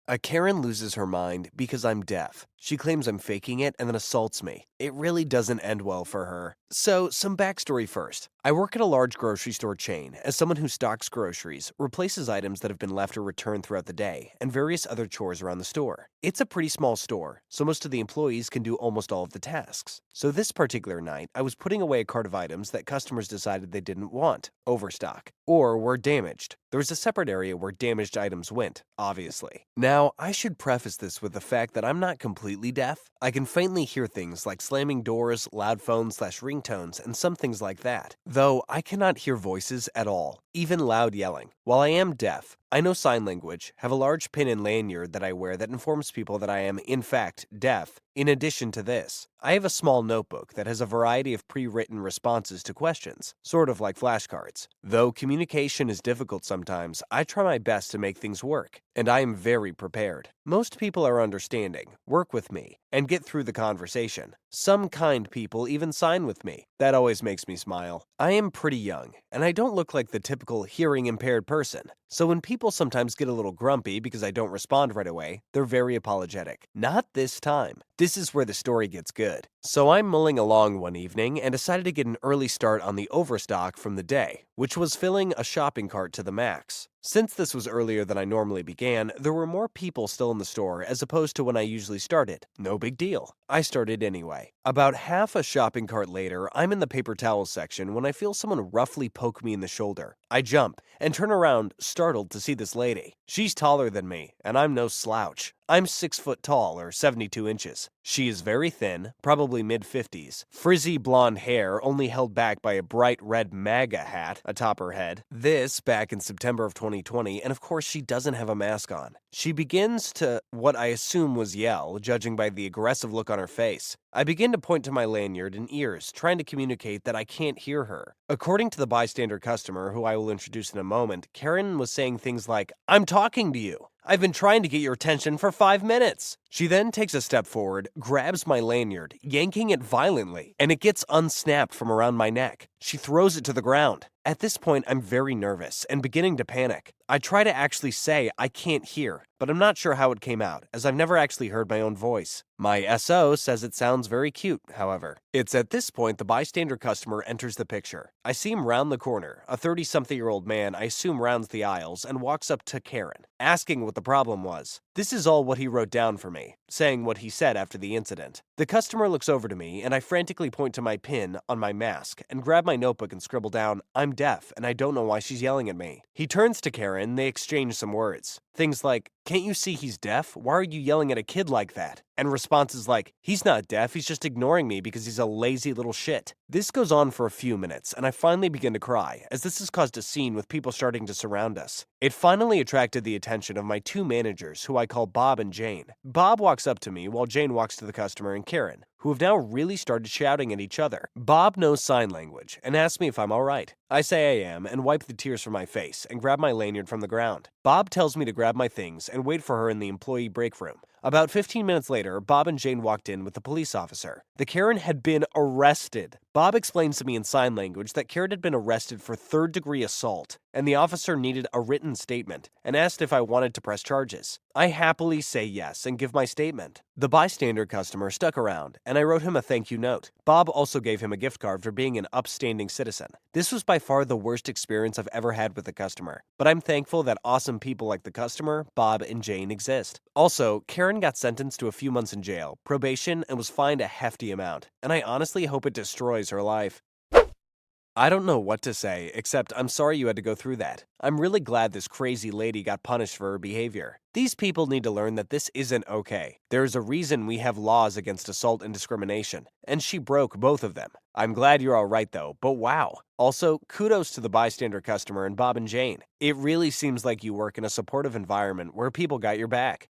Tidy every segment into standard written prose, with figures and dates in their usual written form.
A Karen loses her mind because I'm deaf. She claims I'm faking it and then assaults me. It really doesn't end well for her. So, some backstory first. I work at a large grocery store chain as someone who stocks groceries, replaces items that have been left or returned throughout the day, and various other chores around the store. It's a pretty small store, so most of the employees can do almost all of the tasks. So this particular night, I was putting away a cart of items that customers decided they didn't want, overstock, or were damaged. There was a separate area where damaged items went, obviously. Now, I should preface this with the fact that I'm not completely deaf. I can faintly hear things like slamming doors, loud phones/ringtones, and some things like that. Though I cannot hear voices at all, even loud yelling. While I am deaf, I know sign language, have a large pin and lanyard that I wear that informs people that I am, in fact, deaf. In addition to this, I have a small notebook that has a variety of pre-written responses to questions, sort of like flashcards. Though communication is difficult sometimes, I try my best to make things work, and I am very prepared. Most people are understanding, work with me, and get through the conversation. Some kind people even sign with me. That always makes me smile. I am pretty young, and I don't look like the typical hearing-impaired person. So when people sometimes get a little grumpy because I don't respond right away, they're very apologetic. Not this time. This is where the story gets good. So I'm mulling along one evening and decided to get an early start on the overstock from the day, which was filling a shopping cart to the max. Since this was earlier than I normally began, there were more people still in the store as opposed to when I usually started. No big deal. I started anyway. About half a shopping cart later, I'm in the paper towels section when I feel someone roughly poke me in the shoulder. I jump and turn around, startled to see this lady. She's taller than me, and I'm no slouch. I'm 6 foot tall, or 72 inches. She is very thin, probably mid-50s. Frizzy blonde hair only held back by a bright red MAGA hat atop her head. This back in September of 2020, and of course she doesn't have a mask on. She begins to, what I assume was yell, judging by the aggressive look on her face. I begin to point to my lanyard and ears, trying to communicate that I can't hear her. According to the bystander customer, who I will introduce in a moment, Karen was saying things like, "I'm talking to you. I've been trying to get your attention for 5 minutes." She then takes a step forward, grabs my lanyard, yanking it violently, and it gets unsnapped from around my neck. She throws it to the ground. At this point, I'm very nervous and beginning to panic. I try to actually say I can't hear, but I'm not sure how it came out, as I've never actually heard my own voice. My SO says it sounds very cute, however. It's at this point the bystander customer enters the picture. I see him round the corner. A 30-something-year-old man, I assume, rounds the aisles and walks up to Karen, asking what the problem was. This is all what he wrote down for me, saying what he said after the incident. The customer looks over to me, and I frantically point to my pin on my mask and grab my notebook and scribble down, "I'm deaf, and I don't know why she's yelling at me." He turns to Karen, and they exchange some words. Things like, "Can't you see he's deaf? Why are you yelling at a kid like that?" And responses like, "He's not deaf, he's just ignoring me because he's a lazy little shit." This goes on for a few minutes, and I finally begin to cry, as this has caused a scene with people starting to surround us. It finally attracted the attention of my two managers, who I call Bob and Jane. Bob walks up to me, while Jane walks to the customer and Karen, who have now really started shouting at each other. Bob knows sign language, and asks me if I'm alright. I say I am, and wipe the tears from my face, and grab my lanyard from the ground. Bob tells me to grab my things and wait for her in the employee break room. About 15 minutes later, Bob and Jane walked in with the police officer. The Karen had been arrested. Bob explains to me in sign language that Karen had been arrested for third-degree assault, and the officer needed a written statement, and asked if I wanted to press charges. I happily say yes and give my statement. The bystander customer stuck around, and I wrote him a thank you note. Bob also gave him a gift card for being an upstanding citizen. This was by far the worst experience I've ever had with a customer, but I'm thankful that awesome people like the customer, Bob, and Jane exist. Also, Karen got sentenced to a few months in jail, probation, and was fined a hefty amount, and I honestly hope it destroys her life. I don't know what to say, except I'm sorry you had to go through that. I'm really glad this crazy lady got punished for her behavior. These people need to learn that this isn't okay. There is a reason we have laws against assault and discrimination, and she broke both of them. I'm glad you're alright though, but wow. Also, kudos to the bystander customer and Bob and Jane. It really seems like you work in a supportive environment where people got your back.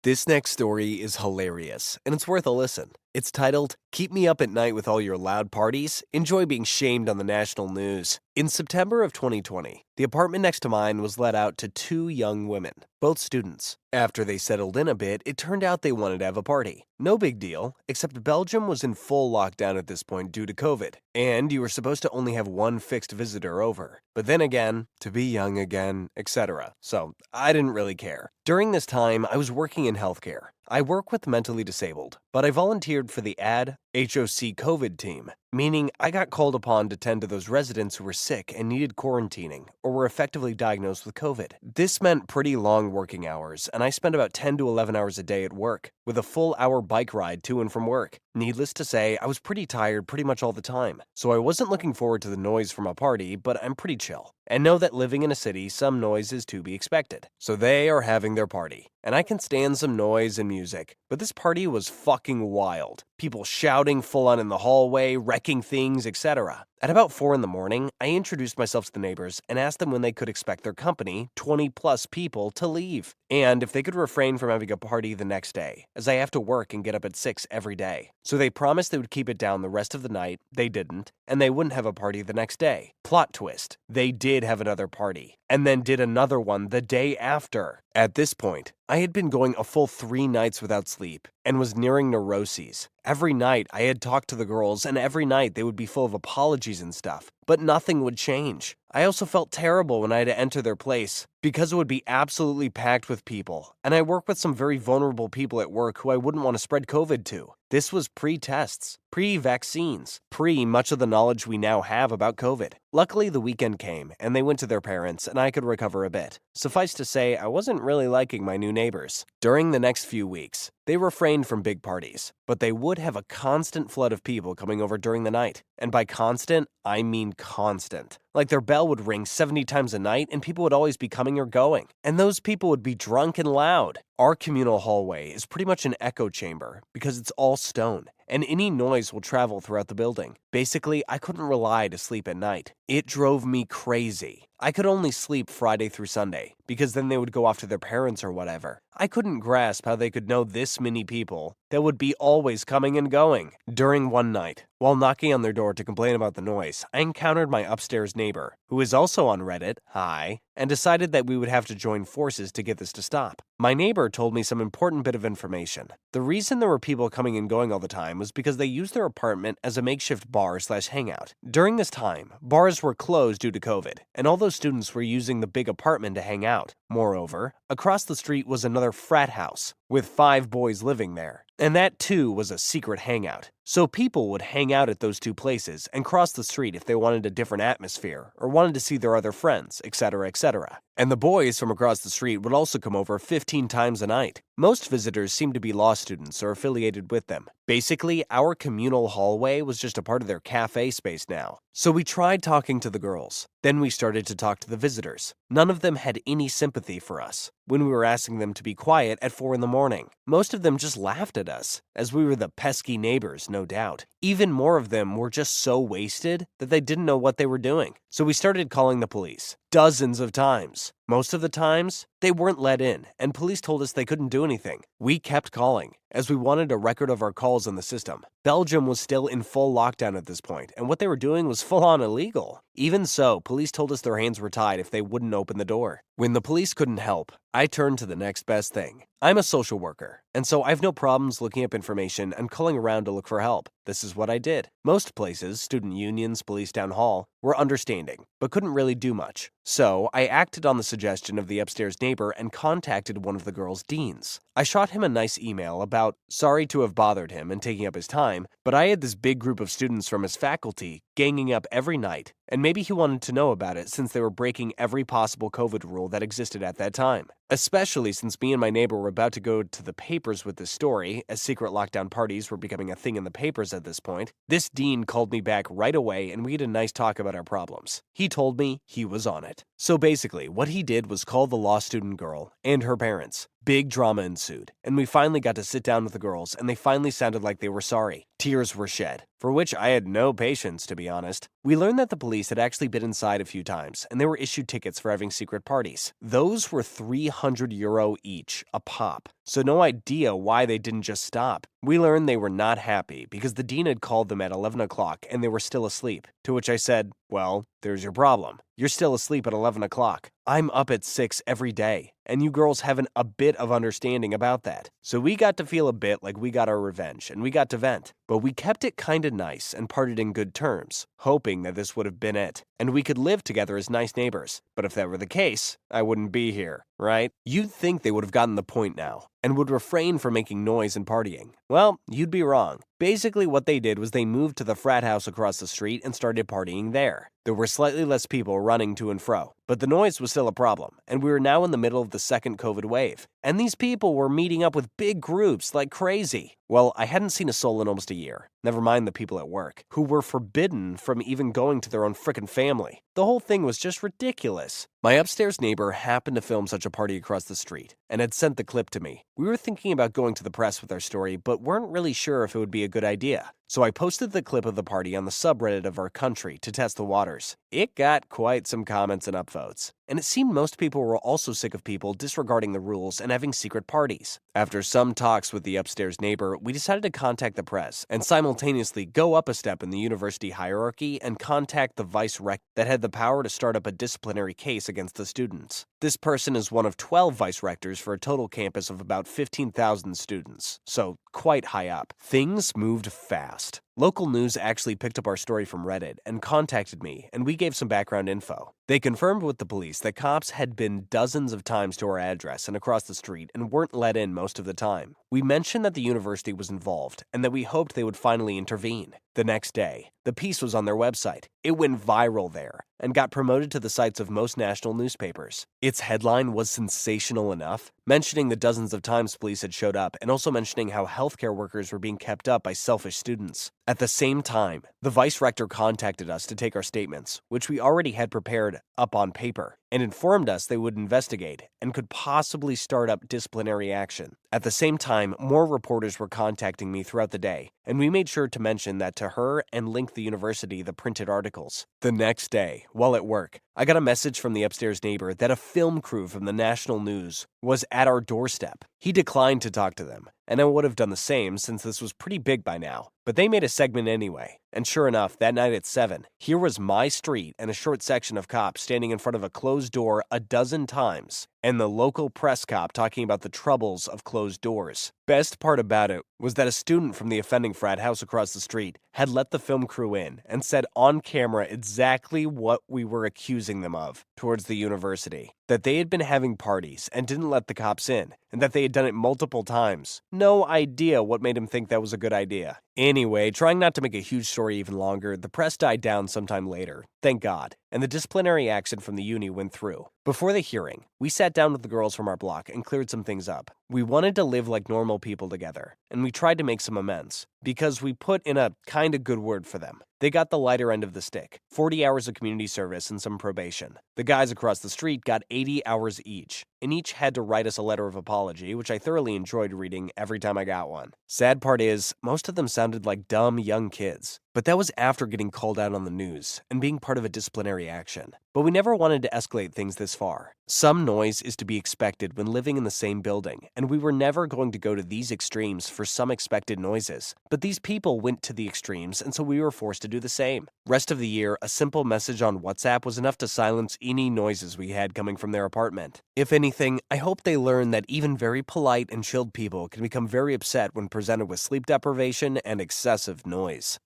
This next story is hilarious, and it's worth a listen. It's titled, "Keep Me Up at Night with All Your Loud Parties. Enjoy Being Shamed on the National News." In September of 2020, the apartment next to mine was let out to two young women, both students. After they settled in a bit, it turned out they wanted to have a party. No big deal, except Belgium was in full lockdown at this point due to COVID, and you were supposed to only have one fixed visitor over. But then again, to be young again, etc. So I didn't really care. During this time, I was working in healthcare. I work with mentally disabled, but I volunteered for the HOC COVID team, meaning I got called upon to tend to those residents who were sick and needed quarantining or were effectively diagnosed with COVID. This meant pretty long working hours, and I spent about 10 to 11 hours a day at work, with a full hour bike ride to and from work. Needless to say, I was pretty tired pretty much all the time, so I wasn't looking forward to the noise from a party, but I'm pretty chill, and know that living in a city, some noise is to be expected. So they are having their party, and I can stand some noise and music, but this party was fucking wild. People shouting full on in the hallway, wrecking things, etc. At about 4 in the morning, I introduced myself to the neighbors and asked them when they could expect their company, 20 plus people, to leave, and if they could refrain from having a party the next day, as I have to work and get up at 6 every day. So they promised they would keep it down the rest of the night, they didn't, and they wouldn't have a party the next day. Plot twist, they did have another party, and then did another one the day after. At this point, I had been going a full 3 nights without sleep, and was nearing neuroses. Every night I had talked to the girls, and every night they would be full of apologies and stuff, but nothing would change. I also felt terrible when I had to enter their place, because it would be absolutely packed with people, and I work with some very vulnerable people at work who I wouldn't want to spread COVID to. This was pre-tests, pre-vaccines, pre-much of the knowledge we now have about COVID. Luckily, the weekend came, and they went to their parents, and I could recover a bit. Suffice to say, I wasn't really liking my new neighbors. During the next few weeks, they refrained from big parties, but they would have a constant flood of people coming over during the night. And by constant, I mean constant. Like their bell would ring 70 times a night, and people would always be coming or going. And those people would be drunk and loud. Our communal hallway is pretty much an echo chamber because it's all stone, and any noise will travel throughout the building. Basically, I couldn't rely to sleep at night. It drove me crazy. I could only sleep Friday through Sunday, because then they would go off to their parents or whatever. I couldn't grasp how they could know this many people that would be always coming and going. During one night, while knocking on their door to complain about the noise, I encountered my upstairs neighbor, who is also on Reddit, hi, and decided that we would have to join forces to get this to stop. My neighbor told me some important bit of information. The reason there were people coming and going all the time was because they used their apartment as a makeshift bar/hangout. During this time, bars were closed due to COVID, and all those students were using the big apartment to hang out. Moreover, across the street was another frat house, with 5 boys living there, and that too was a secret hangout. So people would hang out at those 2 places and cross the street if they wanted a different atmosphere or wanted to see their other friends, etc., etc. And the boys from across the street would also come over 15 times a night. Most visitors seemed to be law students or affiliated with them. Basically, our communal hallway was just a part of their cafe space now. So we tried talking to the girls. Then we started to talk to the visitors. None of them had any sympathy for us. When we were asking them to be quiet at 4 in the morning, most of them just laughed at us, as we were the pesky neighbors, no doubt. Even more of them were just so wasted that they didn't know what they were doing. So we started calling the police. Dozens of times. Most of the times, they weren't let in, and police told us they couldn't do anything. We kept calling, as we wanted a record of our calls in the system. Belgium was still in full lockdown at this point, and what they were doing was full-on illegal. Even so, police told us their hands were tied if they wouldn't open the door. When the police couldn't help, I turned to the next best thing. I'm a social worker, and so I've no problems looking up information and calling around to look for help. This is what I did. Most places, student unions, police town hall, were understanding, but couldn't really do much. So I acted on the suggestion of the upstairs neighbor and contacted one of the girls' deans. I shot him a nice email about sorry to have bothered him and taking up his time, but I had this big group of students from his faculty ganging up every night, and maybe he wanted to know about it since they were breaking every possible COVID rule that existed at that time. Especially since me and my neighbor were about to go to the papers with this story, as secret lockdown parties were becoming a thing in the papers at this point. This dean called me back right away and we had a nice talk about our problems. He told me he was on it. So basically, what he did was call the law student girl and her parents. Big drama ensued, and we finally got to sit down with the girls, and they finally sounded like they were sorry. Tears were shed, for which I had no patience, to be honest. We learned that the police had actually been inside a few times, and they were issued tickets for having secret parties. Those were €300 each, a pop. so no idea why they didn't just stop. We learned they were not happy because the dean had called them at 11 o'clock and they were still asleep, to which I said, well, there's your problem. You're still asleep at 11 o'clock. I'm up at 6 every day, and you girls haven't a bit of understanding about that. So we got to feel a bit like we got our revenge, and we got to vent. But we kept it kinda nice and parted in good terms, hoping that this would have been it, and we could live together as nice neighbors. But if that were the case, I wouldn't be here, right? You'd think they would have gotten the point now, and would refrain from making noise and partying. Well, you'd be wrong. Basically, what they did was they moved to the frat house across the street and started partying there. There were slightly less people running to and fro, but the noise was still a problem, and we were now in the middle of the second COVID wave. And these people were meeting up with big groups like crazy. Well, I hadn't seen a soul in almost a year, never mind the people at work, who were forbidden from even going to their own frickin' family. The whole thing was just ridiculous. My upstairs neighbor happened to film such a party across the street, and had sent the clip to me. We were thinking about going to the press with our story, but weren't really sure if it would be a good idea. So I posted the clip of the party on the subreddit of our country to test the waters. It got quite some comments and upvotes, and it seemed most people were also sick of people disregarding the rules and having secret parties. After some talks with the upstairs neighbor, we decided to contact the press and simultaneously go up a step in the university hierarchy and contact the vice rector that had the power to start up a disciplinary case against the students. This person is one of 12 vice rectors for a total campus of about 15,000 students, so quite high up. Things moved fast. Local news actually picked up our story from Reddit and contacted me, and we gave some background info. They confirmed with the police that cops had been dozens of times to our address and across the street and weren't let in most of the time. We mentioned that the university was involved and that we hoped they would finally intervene. The next day, the piece was on their website. It went viral there and got promoted to the sites of most national newspapers. Its headline was sensational enough, mentioning the dozens of times police had showed up and also mentioning how healthcare workers were being kept up by selfish students. At the same time, the vice rector contacted us to take our statements, which we already had prepared up on paper, and informed us they would investigate and could possibly start up disciplinary action. At the same time, more reporters were contacting me throughout the day, and we made sure to mention that to her and link the university the printed articles. The next day, while at work, I got a message from the upstairs neighbor that a film crew from the national news was at our doorstep. He declined to talk to them, and I would have done the same since this was pretty big by now. But they made a segment anyway, and sure enough, that night at 7, here was my street and a short section of cops standing in front of a closed door a dozen times, and the local press cop talking about the troubles of closed doors. Best part about it was that a student from the offending frat house across the street had let the film crew in and said on camera exactly what we were accusing them of towards the university. That they had been having parties and didn't let the cops in, and that they had done it multiple times. No idea what made him think that was a good idea. Anyway, trying not to make a huge story even longer, the press died down sometime later, thank God, and the disciplinary action from the uni went through. Before the hearing, we sat down with the girls from our block and cleared some things up. We wanted to live like normal people together, and we tried to make some amends, because we put in a kinda good word for them. They got the lighter end of the stick, 40 hours of community service and some probation. The guys across the street got 80 hours each, and each had to write us a letter of apology, which I thoroughly enjoyed reading every time I got one. Sad part is, most of them sounded like dumb young kids. But that was after getting called out on the news and being part of a disciplinary action. But we never wanted to escalate things this far. Some noise is to be expected when living in the same building, and we were never going to go to these extremes for some expected noises. But these people went to the extremes, and so we were forced to do the same. Rest of the year, a simple message on WhatsApp was enough to silence any noises we had coming from their apartment. If anything, I hope they learn that even very polite and chilled people can become very upset when presented with sleep deprivation and excessive noise.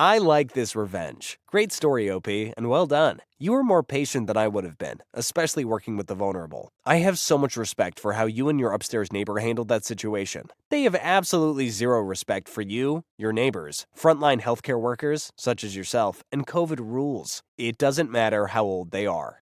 I like this revenge. Great story, OP, and well done. You were more patient than I would have been, especially working with the vulnerable. I have so much respect for how you and your upstairs neighbor handled that situation. They have absolutely zero respect for you, your neighbors, frontline healthcare workers, such as yourself, and COVID rules. It doesn't matter how old they are.